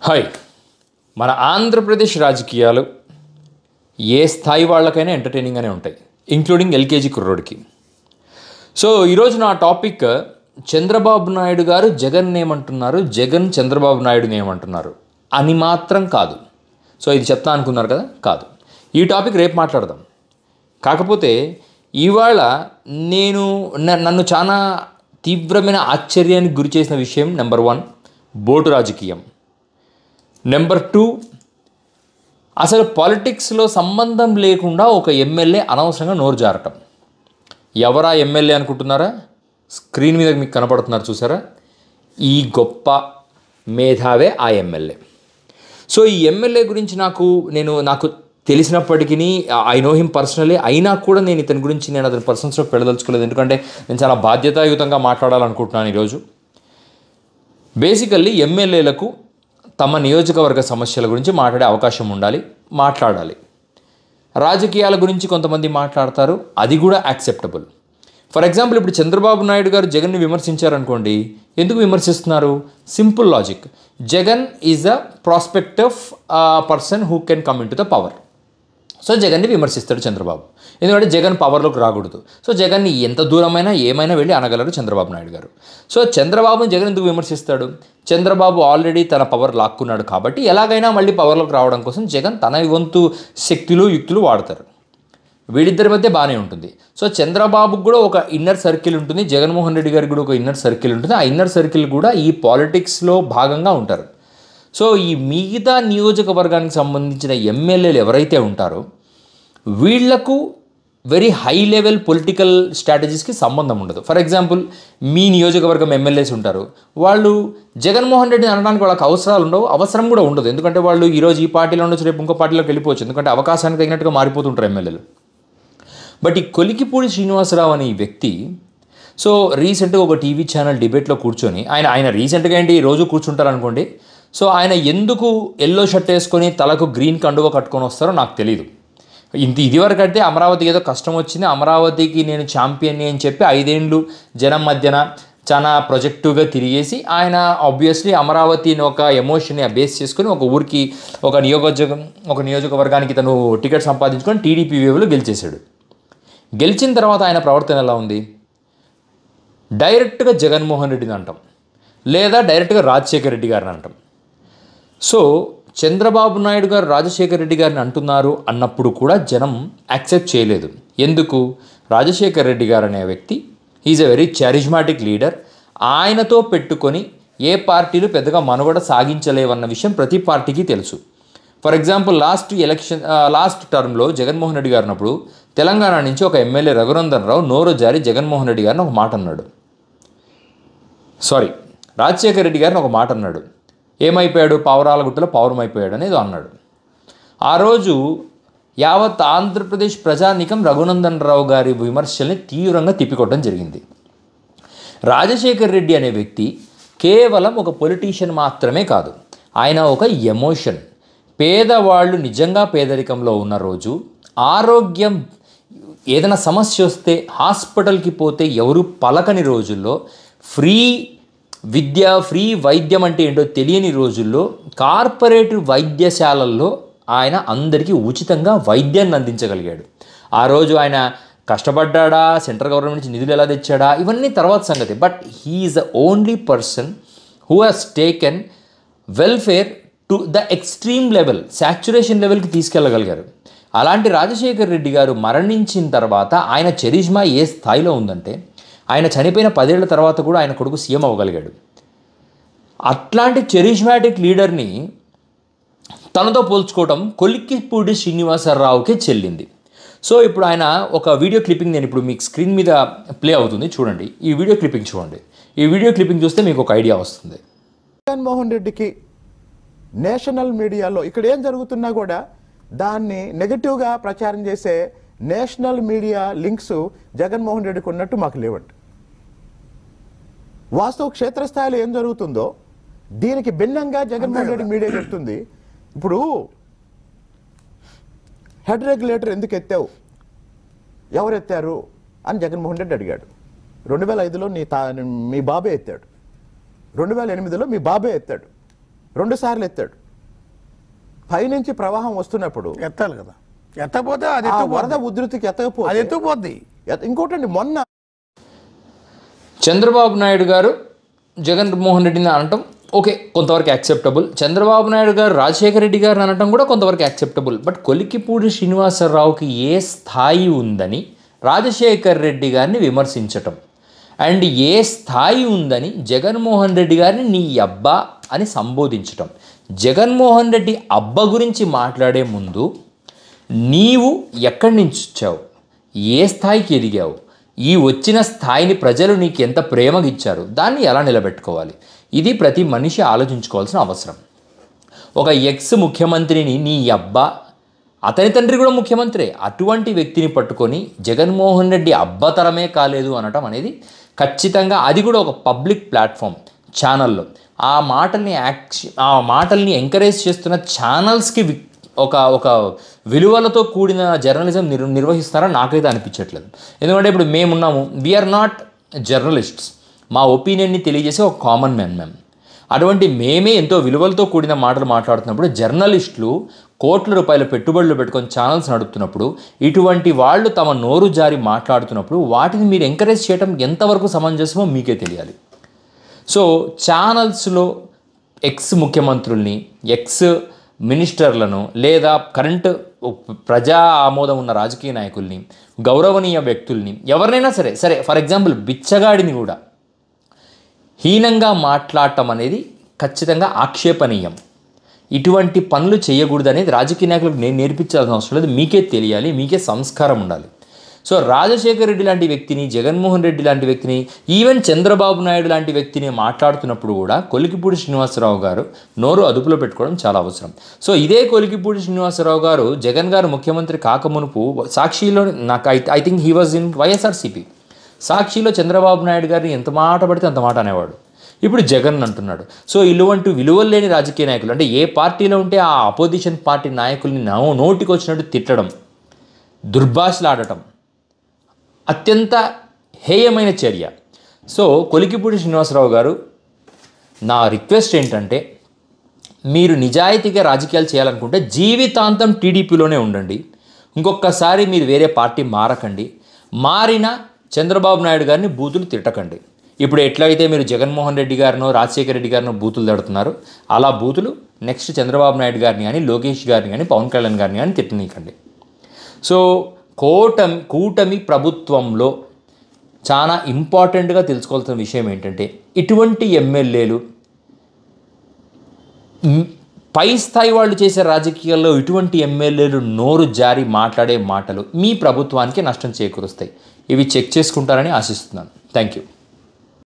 Hi. మన ఆంధ్రప్రదేశ్ రాజకీయాలు ఏ స్థాయి వాళ్ళకైనా ఎంటర్టైనింగ్గానే ఉంటాయి, ఇంక్లూడింగ్ ఎల్కేజీ కుర్రోడికి. సో ఈరోజు నా టాపిక్ చంద్రబాబు నాయుడు గారు జగన్ ఏమంటున్నారు, జగన్ చంద్రబాబు నాయుడుని ఏమంటున్నారు అని మాత్రం కాదు. సో ఇది చెప్తా అనుకున్నారు కదా, కాదు. ఈ టాపిక్ రేపు మాట్లాడదాం. కాకపోతే ఇవాళ నన్ను చాలా తీవ్రమైన ఆశ్చర్యానికి గురి చేసిన విషయం నెంబర్ 1 బోటు రాజకీయం. నెంబర్ 2 అసలు పాలిటిక్స్లో సంబంధం లేకుండా ఒక ఎమ్మెల్యే అనవసరంగా నోరు జారటం. ఎవరా ఎమ్మెల్యే అనుకుంటున్నారా? స్క్రీన్ మీద మీకు కనపడుతున్నారు చూసారా, ఈ గొప్ప మేధావే ఆ ఎమ్మెల్యే. సో ఈ ఎమ్మెల్యే గురించి నాకు తెలిసినప్పటికీ ఐ నో హిమ్ పర్సనలీ, అయినా కూడా నేను ఇతని గురించి అతని పర్సన్స్లోకి వెళ్ళదలుచుకోలేదు, ఎందుకంటే నేను చాలా బాధ్యతాయుతంగా మాట్లాడాలనుకుంటున్నాను ఈరోజు. బేసికల్లీ ఎమ్మెల్యేలకు తమ నియోజకవర్గ సమస్యల గురించి మాట్లాడే అవకాశం ఉండాలి, మాట్లాడాలి. రాజకీయాల గురించి కొంతమంది మాట్లాడతారు, అది కూడా యాక్సెప్టబుల్. ఫర్ ఎగ్జాంపుల్ ఇప్పుడు చంద్రబాబు నాయుడు గారు జగన్ని విమర్శించారనుకోండి, ఎందుకు విమర్శిస్తున్నారు? Simple logic. Jagan is a prospective person who can come in to the power. So జగన్ని విమర్శిస్తాడు చంద్రబాబు, ఎందుకంటే జగన్ పవర్లోకి రాకూడదు. సో జగన్ని ఎంత దూరమైనా ఏమైనా వెళ్ళి అనగలరు చంద్రబాబు నాయుడు గారు. సో చంద్రబాబుని జగన్ ఎందుకు విమర్శిస్తాడు? చంద్రబాబు ఆల్రెడీ తన పవర్ లాక్కున్నాడు కాబట్టి ఎలాగైనా మళ్ళీ పవర్లోకి రావడం కోసం జగన్ తన వంతు శక్తులు యుక్తులు వాడతారు. వీళ్ళిద్దరి మధ్య బాగానే ఉంటుంది. సో చంద్రబాబుకు కూడా ఒక ఇన్నర్ సర్కిల్ ఉంటుంది, జగన్మోహన్ రెడ్డి గారికి కూడా ఒక ఇన్నర్ సర్కిల్ ఉంటుంది. ఆ ఇన్నర్ సర్కిల్ కూడా ఈ పాలిటిక్స్లో భాగంగా ఉంటారు. సో ఈ మిగతా నియోజకవర్గానికి సంబంధించిన ఎమ్మెల్యేలు ఎవరైతే ఉంటారో వీళ్లకు వెరీ హై లెవెల్ పొలిటికల్ స్ట్రాటజీస్కి సంబంధం ఉండదు. ఫర్ ఎగ్జాంపుల్ మీ నియోజకవర్గం ఎమ్మెల్యేస్ ఉంటారు, వాళ్ళు జగన్మోహన్ రెడ్డిని అనడానికి వాళ్ళకి అవసరాలు ఉండవు, అవసరం కూడా ఉండదు. ఎందుకంటే వాళ్ళు ఈరోజు ఈ పార్టీలో ఉండొచ్చు, రేపు ఇంకో పార్టీలోకి వెళ్ళిపోవచ్చు, ఎందుకంటే అవకాశానికి తగినట్టుగా మారిపోతుంటారు ఎమ్మెల్యేలు. బట్ ఈ కొలికిపూడి శ్రీనివాసరావు అనే ఈ వ్యక్తి సో రీసెంట్గా ఒక టీవీ ఛానల్ డిబేట్లో కూర్చొని ఆయన రీసెంట్గా ఏంటి రోజు కూర్చుంటారు అనుకోండి. సో ఆయన ఎందుకు ఎల్లో షర్ట్ వేసుకొని తలకు గ్రీన్ కండువ కట్టుకొని వస్తారో నాకు తెలియదు. ఇదివరకు అయితే అమరావతికి ఏదో కష్టం వచ్చింది, అమరావతికి నేను ఛాంపియన్ని అని చెప్పి 5 ఏళ్ళు జనం మధ్యన చాలా ప్రొజెక్టివ్గా తిరిగేసి ఆయన ఆబ్వియస్లీ అమరావతిని ఒక ఎమోషన్ని బేస్ చేసుకొని ఒక ఊరికి ఒక నియోజకవర్గానికి తను టికెట్ సంపాదించుకొని టీడీపీ వేవ్లో గెలిచేశాడు. గెలిచిన తర్వాత ఆయన ప్రవర్తన ఎలా ఉంది? డైరెక్ట్గా జగన్మోహన్ రెడ్డిని అంటాం, లేదా డైరెక్ట్గా రాజశేఖర రెడ్డి గారిని అంటాం. సో చంద్రబాబు నాయుడు గారు రాజశేఖర రెడ్డి గారిని అంటున్నారు అన్నప్పుడు కూడా జనం యాక్సెప్ట్ చేయలేదు. ఎందుకు? రాజశేఖర రెడ్డి గారు అనే వ్యక్తి ఈజ్ ఎ వెరీ చారిజ్మాటిక్ లీడర్. ఆయనతో పెట్టుకొని ఏ పార్టీలు పెద్దగా మనుగడ సాగించలేవన్న విషయం ప్రతి పార్టీకి తెలుసు. ఫర్ ఎగ్జాంపుల్ లాస్ట్ టర్మ్లో జగన్మోహన్ రెడ్డి గారు ఉన్నప్పుడు తెలంగాణ నుంచి ఒక ఎమ్మెల్యే రఘునందన్ రావు నోరు జారి జగన్మోహన్ రెడ్డి గారిని ఒక మాట అన్నాడు, రాజశేఖర రెడ్డి గారిని ఒక మాట అన్నాడు. ఏమైపోయాడు? పావురాలగుట్టలో పౌరమైపోయాడు అనేది అన్నాడు. ఆ రోజు యావత్ ఆంధ్రప్రదేశ్ ప్రజానీకం రఘునందన్ రావు గారి విమర్శల్ని తీవ్రంగా తిప్పికొట్టడం జరిగింది. రాజశేఖర రెడ్డి అనే వ్యక్తి కేవలం ఒక పొలిటీషియన్ మాత్రమే కాదు, ఆయన ఒక ఎమోషన్. పేదవాళ్ళు నిజంగా పేదరికంలో ఉన్న రోజు, ఆరోగ్యం ఏదైనా సమస్య వస్తే హాస్పిటల్కి పోతే ఎవరు పలకని రోజుల్లో, ఫ్రీ విద్య ఫ్రీ వైద్యం అంటే ఏంటో తెలియని రోజుల్లో కార్పొరేట్ వైద్యశాలల్లో ఆయన అందరికీ ఉచితంగా వైద్యాన్ని అందించగలిగాడు. ఆ రోజు ఆయన కష్టపడ్డా, సెంట్రల్ గవర్నమెంట్ నుంచి నిధులు ఎలా తెచ్చాడా ఇవన్నీ తర్వాత సంగతి. But he is the only person who has taken welfare to the extreme level, saturation లెవెల్కి తీసుకెళ్ళగలిగారు. అలాంటి రాజశేఖర రెడ్డి గారు మరణించిన తర్వాత ఆయన చరిష్మా ఏ స్థాయిలో ఉందంటే ఆయన చనిపోయిన 10 ఏళ్ల తర్వాత కూడా ఆయన కొడుకు సీఎం అవ్వగలిగాడు. అట్లాంటి చరిష్మాటిక్ లీడర్ని తనతో పోల్చుకోవడం కొలికిపూడి శ్రీనివాసరావుకే చెల్లింది. సో ఇప్పుడు ఆయన ఒక వీడియో క్లిప్పింగ్ నేను ఇప్పుడు మీకు స్క్రీన్ మీద ప్లే అవుతుంది చూడండి. ఈ వీడియో క్లిప్పింగ్ చూడండి. ఈ వీడియో క్లిప్పింగ్ చూస్తే మీకు ఒక ఐడియా వస్తుంది. జగన్మోహన్ రెడ్డికి నేషనల్ మీడియాలో ఇక్కడ ఏం జరుగుతున్నా కూడా దాన్ని నెగటివ్గా ప్రచారం చేసే నేషనల్ మీడియా లింక్స్ జగన్మోహన్ రెడ్డికి ఉన్నట్టు మాకు లేవండి. వాస్తవ క్షేత్రస్థాయిలో ఏం జరుగుతుందో దీనికి భిన్నంగా జగన్మోహన్ రెడ్డి మీడియా చెప్తుంది. ఇప్పుడు హెడ్ రెగ్యులేటర్ ఎందుకు ఎత్తావు, ఎవరు ఎత్తారు అని జగన్మోహన్ రెడ్డి అడిగాడు. 2005లో మీ బాబే ఎత్తాడు, 2008లో మీ బాబే ఎత్తాడు. 2 సార్లు ఎత్తాడు. పైనుంచి ప్రవాహం వస్తున్నప్పుడు ఎత్తాలి కదా, ఎత్తపోతే అది ఆ వరద ఉధృతికి ఎత్తకపోతే అది ఎత్తుకుపోద్ది. ఇంకోటండి, మొన్న చంద్రబాబు నాయుడు గారు జగన్మోహన్ రెడ్డిని అనటం ఓకే, కొంతవరకు యాక్సెప్టబుల్. చంద్రబాబు నాయుడు గారు రాజశేఖర రెడ్డి గారిని అనటం కూడా కొంతవరకు యాక్సెప్టబుల్. బట్ కొలికిపూడి శ్రీనివాసరావుకి ఏ స్థాయి ఉందని రాజశేఖర్ రెడ్డి గారిని విమర్శించటం, అండ్ ఏ స్థాయి ఉందని జగన్మోహన్ రెడ్డి గారిని నీ అబ్బా అని సంబోధించటం. జగన్మోహన్ రెడ్డి అబ్బా గురించి మాట్లాడే ముందు నీవు ఎక్కడి నుంచి వచ్చావు, ఏ స్థాయికి ఎదిగావు, ఈ వచ్చిన స్థాయిని ప్రజలు నీకు ఎంత ప్రేమగా ఇచ్చారు, దాన్ని ఎలా నిలబెట్టుకోవాలి, ఇది ప్రతి మనిషి ఆలోచించుకోవాల్సిన అవసరం. ఒక ఎక్స్ ముఖ్యమంత్రిని నీ అబ్బా, అతని తండ్రి కూడా ముఖ్యమంత్రే, అటువంటి వ్యక్తిని పట్టుకొని జగన్మోహన్ రెడ్డి అబ్బతరమే కాలేదు అనటం అనేది ఖచ్చితంగా, అది కూడా ఒక పబ్లిక్ ప్లాట్ఫామ్ ఛానల్లో ఆ మాటల్ని ఎంకరేజ్ చేస్తున్న ఛానల్స్కి ఒక విలువలతో కూడిన జర్నలిజం నిర్వహిస్తారని నాకైతే అనిపించట్లేదు. ఎందుకంటే ఇప్పుడు మేమున్నాము, వీఆర్ నాట్ జర్నలిస్ట్స్, మా ఒపీనియన్ని తెలియజేసే ఒక కామన్ మ్యాన్ మేము. అటువంటి మేమే ఎంతో విలువలతో కూడిన మాటలు మాట్లాడుతున్నప్పుడు జర్నలిస్టులు కోట్ల రూపాయల పెట్టుబడులు పెట్టుకొని ఛానల్స్ నడుపుతున్నప్పుడు, ఇటువంటి వాళ్ళు తమ నోరు జారి మాట్లాడుతున్నప్పుడు వాటిని మీరు ఎంకరేజ్ చేయడం ఎంతవరకు సమంజసమో మీకే తెలియాలి. సో ఛానల్స్లో ఎక్స్ ముఖ్యమంత్రుల్ని, ఎక్స్ మినిస్టర్లను, లేదా కరెంట్ ప్రజా ఆమోదం ఉన్న రాజకీయ నాయకుల్ని, గౌరవనీయ వ్యక్తుల్ని, ఎవరినైనా సరే ఫర్ ఎగ్జాంపుల్ బిచ్చగాడిని కూడా హీనంగా మాట్లాడటం అనేది ఖచ్చితంగా ఆక్షేపణీయం. ఇటువంటి పనులు చేయకూడదు అనేది రాజకీయ నాయకులకు నేను నేర్పించాల్సిన అవసరం లేదు, మీకే తెలియాలి, మీకే సంస్కారం ఉండాలి. సో రాజశేఖర రెడ్డి లాంటి వ్యక్తిని, జగన్మోహన్ రెడ్డి లాంటి వ్యక్తిని, ఈవెన్ చంద్రబాబు నాయుడు లాంటి వ్యక్తిని మాట్లాడుతున్నప్పుడు కూడా కొలికిపూడి శ్రీనివాసరావు గారు నోరు అదుపులో పెట్టుకోవడం చాలా అవసరం. సో ఇదే కొలికిపూడి శ్రీనివాసరావు గారు జగన్ గారు ముఖ్యమంత్రి కాకమునుపు సాక్షిలో I think he was in YSRCP, సాక్షిలో చంద్రబాబు నాయుడు గారిని ఎంత మాట పడితే అంత మాట అనేవాడు. ఇప్పుడు జగన్ అంటున్నాడు. సో ఇటువంటి విలువలు లేని రాజకీయ నాయకులు, అంటే ఏ పార్టీలో ఉంటే ఆ అపోజిషన్ పార్టీ నాయకుల్ని నోటికి వచ్చినట్టు తిట్టడం, దుర్భాషలాడటం అత్యంత హేయమైన చర్య. సో కొలికిపూడి శ్రీనివాసరావు గారు, నా రిక్వెస్ట్ ఏంటంటే, మీరు నిజాయితీగా రాజకీయాలు చేయాలనుకుంటే జీవితాంతం టీడీపీలోనే ఉండండి. ఇంకొకసారి మీరు వేరే పార్టీ మారకండి. మారిన చంద్రబాబు నాయుడు గారిని బూతులు తిట్టకండి. ఇప్పుడు ఎట్లయితే మీరు జగన్మోహన్ రెడ్డి గారినో రాజశేఖర రెడ్డి గారినో బూతులు తిడుతున్నారు, అలా బూతులు నెక్స్ట్ చంద్రబాబు నాయుడు గారిని కానీ, లోకేష్ గారిని కానీ, పవన్ కళ్యాణ్ గారిని కానీ తిట్టనీయకండి. సో కూటమి ప్రభుత్వంలో చాలా ఇంపార్టెంట్గా తెలుసుకోవాల్సిన విషయం ఏంటంటే, ఇటువంటి ఎమ్మెల్యేలు, పై స్థాయి వాళ్ళు చేసే రాజకీయాల్లో ఇటువంటి ఎమ్మెల్యేలు నోరు జారి మాట్లాడే మాటలు మీ ప్రభుత్వానికి నష్టం చేకూరుస్తాయి. ఇవి చెక్ చేసుకుంటారని ఆశిస్తున్నాను. Thank you.